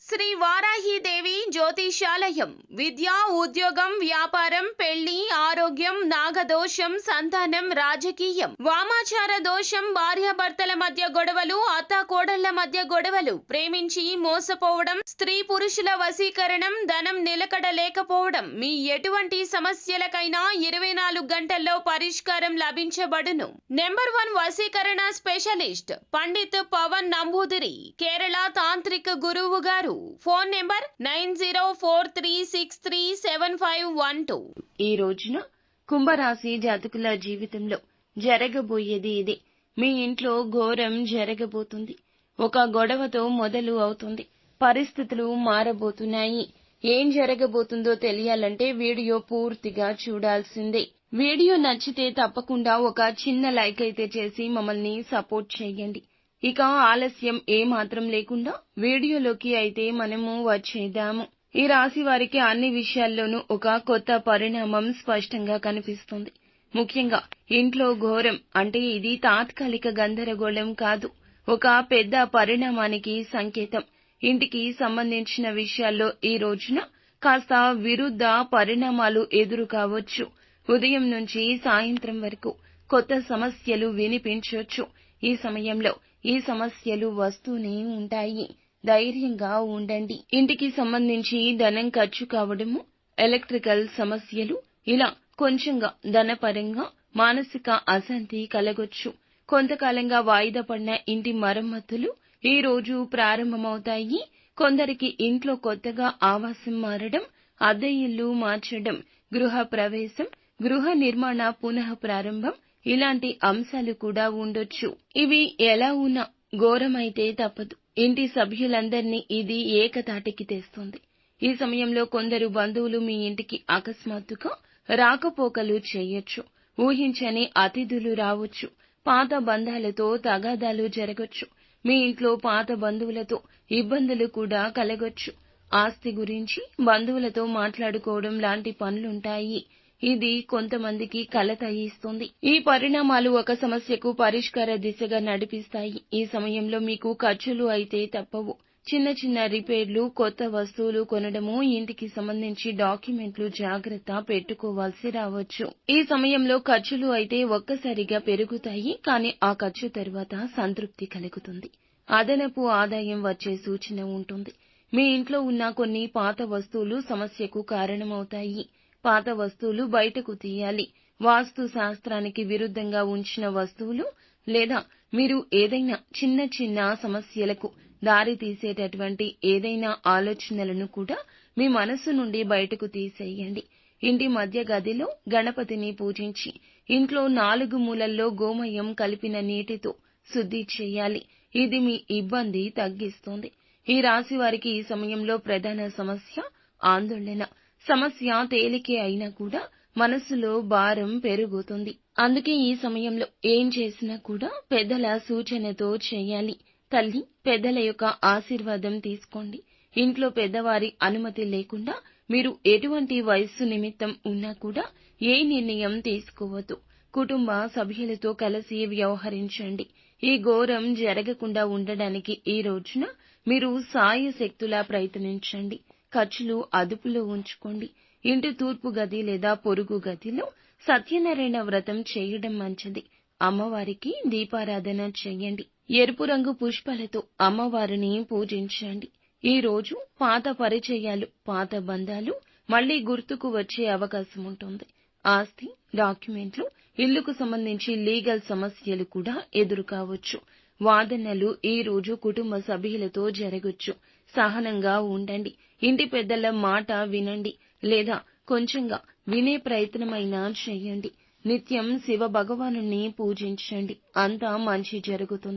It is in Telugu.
శ్రీ వారాహిదేవి జ్యోతిషాలయం విద్య, ఉద్యోగం, వ్యాపారం, పెళ్లి, ఆరోగ్యం, నాగదోషం, సంతానం, రాజకీయం, వామాచార దోషం, భార్యాభర్తల మధ్య గొడవలు, అత్తాకోడళ్ల మధ్య గొడవలు, ప్రేమించి మోసపోవడం, స్త్రీ పురుషుల వశీకరణం, ధనం నిలకడ లేకపోవడం, మీ ఎటువంటి సమస్యలకైనా 24 గంటల్లో పరిష్కారం లభించబడును. నెంబర్ 1 వశీకరణ స్పెషలిస్ట్ పండిత్ పవన్ నంబూదిరి, కేరళ తాంత్రిక గురువు గారు. Phone number 9043637512. ఈ రోజున కుంభరాశి జాతకుల జీవితంలో జరగబోయేది ఇదే. మీ ఇంట్లో ఘోరం జరగబోతుంది. ఒక గొడవతో మొదలు అవుతుంది. పరిస్థితులు మారబోతున్నాయి. ఏం జరగబోతుందో తెలియాలంటే వీడియో పూర్తిగా చూడాల్సిందే. వీడియో నచ్చితే తప్పకుండా ఒక చిన్న లైక్ అయితే చేసి మమ్మల్ని సపోర్ట్ చేయండి. ఇక ఆలస్యం ఏమాత్రం లేకుండా వీడియోలోకి అయితే మనము వచ్చేద్దాము. ఈ రాశి వారికి అన్ని విషయాల్లోనూ ఒక కొత్త పరిణామం స్పష్టంగా కనిపిస్తుంది. ముఖ్యంగా ఇంట్లో ఘోరం అంటే ఇది తాత్కాలిక గందరగోళం కాదు, ఒక పెద్ద పరిణామానికి సంకేతం. ఇంటికి సంబంధించిన విషయాల్లో ఈ రోజున కాస్త విరుద్ధ పరిణామాలు ఎదురు కావచ్చు. ఉదయం నుంచి సాయంత్రం వరకు కొత్త సమస్యలు వినిపించవచ్చు. ఈ సమయంలో ఈ సమస్యలు వస్తూనే ఉంటాయి. ధైర్యంగా ఉండండి. ఇంటికి సంబంధించి ధనం ఖర్చు కావడము, ఎలక్ట్రికల్ సమస్యలు, ఇలా కొంచెంగా ధనపరంగా మానసిక అశాంతి కలగొచ్చు. కొంతకాలంగా వాయిదా పడిన ఇంటి మరమ్మతులు ఈ రోజు ప్రారంభమవుతాయి. కొందరికి ఇంట్లో కొత్తగా ఆవాసం మారడం, అద్దె ఇల్లు మార్చడం, గృహ ప్రవేశం, గృహ నిర్మాణ పునః ప్రారంభం, ఇలాంటి అంశాలు కూడా ఉండొచ్చు. ఇవి ఎలా ఉన్నా ఘోరమైతే తప్పదు. ఇంటి సభ్యులందరినీ ఇది ఏకతాటికి తెస్తుంది. ఈ సమయంలో కొందరు బంధువులు మీ ఇంటికి అకస్మాత్తుగా రాకపోకలు చేయొచ్చు. ఊహించని అతిథులు రావచ్చు. పాత బంధాలతో తగాదాలు జరగొచ్చు. మీ ఇంట్లో పాత బంధువులతో ఇబ్బందులు కూడా కలగొచ్చు. ఆస్తి గురించి బంధువులతో మాట్లాడుకోవడం లాంటి పనులుంటాయి. ఇది కొంతమందికి కలత ఇస్తుంది. ఈ పరిణామాలు ఒక సమస్యకు పరిష్కార దిశగా నడిపిస్తాయి. ఈ సమయంలో మీకు ఖర్చులు అయితే తప్పవు. చిన్న చిన్న రిపేర్లు, కొత్త వస్తువులు కొనడము, ఇంటికి సంబంధించి డాక్యుమెంట్లు జాగ్రత్త పెట్టుకోవాల్సి రావచ్చు. ఈ సమయంలో ఖర్చులు అయితే ఒక్కసారిగా పెరుగుతాయి. కానీ ఆ ఖర్చు తర్వాత సంతృప్తి కలుగుతుంది. అదనపు ఆదాయం వచ్చే సూచన ఉంటుంది. మీ ఇంట్లో ఉన్న కొన్ని పాత వస్తువులు సమస్యకు కారణమవుతాయి. పాత వస్తువులు బయటకు తీయాలి. వాస్తు శాస్త్రానికి విరుద్ధంగా ఉంచిన వస్తువులు లేదా మీరు ఏదైనా చిన్న చిన్న సమస్యలకు దారి తీసేటటువంటి ఏదైనా ఆలోచనలను కూడా మీ మనస్సు నుండి బయటకు తీసేయండి. ఇంటి మధ్య గదిలో గణపతిని పూజించి ఇంట్లో 4 మూలల్లో గోమయం కలిపిన నీటితో శుద్ధి చేయాలి. ఇది మీ ఇబ్బంది తగ్గిస్తుంది. ఈ రాశి వారికి ఈ సమయంలో ప్రధాన సమస్య ఆందోళన. సమస్య తేలికే అయినా కూడా మనసులో భారం పెరుగుతుంది. అందుకే ఈ సమయంలో ఏం చేసినా కూడా పెద్దల సూచనతో చేయాలి. తల్లి, పెద్దల యొక్క ఆశీర్వాదం తీసుకోండి. ఇంట్లో పెద్దవారి అనుమతి లేకుండా మీరు ఎటువంటి వయస్సు నిమిత్తం ఉన్నా కూడా ఏ నిర్ణయం తీసుకోవద్దు. కుటుంబ సభ్యులతో కలిసి వ్యవహరించండి. ఈ ఘోరం జరగకుండా ఉండడానికి ఈ రోజున మీరు సాయశక్తులా ప్రయత్నించండి. ఖర్చులు అదుపులో ఉంచుకోండి. ఇంటి తూర్పు గది లేదా పొరుగు గదిలో సత్యనారాయణ వ్రతం చేయడం మంచిది. అమ్మవారికి దీపారాధన చేయండి. ఎరుపు రంగు పుష్పాలతో అమ్మవారిని పూజించండి. ఈ రోజు పాత పరిచయాలు, పాత బంధాలు మళ్లీ గుర్తుకు వచ్చే అవకాశం ఉంటుంది. ఆస్తి, డాక్యుమెంట్లు, ఇల్లుకు సంబంధించి లీగల్ సమస్యలు కూడా ఎదురు కావచ్చు. వాదనలు ఈ రోజు కుటుంబ సభ్యులతో జరగొచ్చు. సహనంగా ఉండండి. ఇంటి పెద్దల మాట వినండి లేదా కొంచెంగా వినే ప్రయత్నమైనా చేయండి. నిత్యం శివ భగవానుని పూజించండి. అంతా మంచి జరుగుతుంది.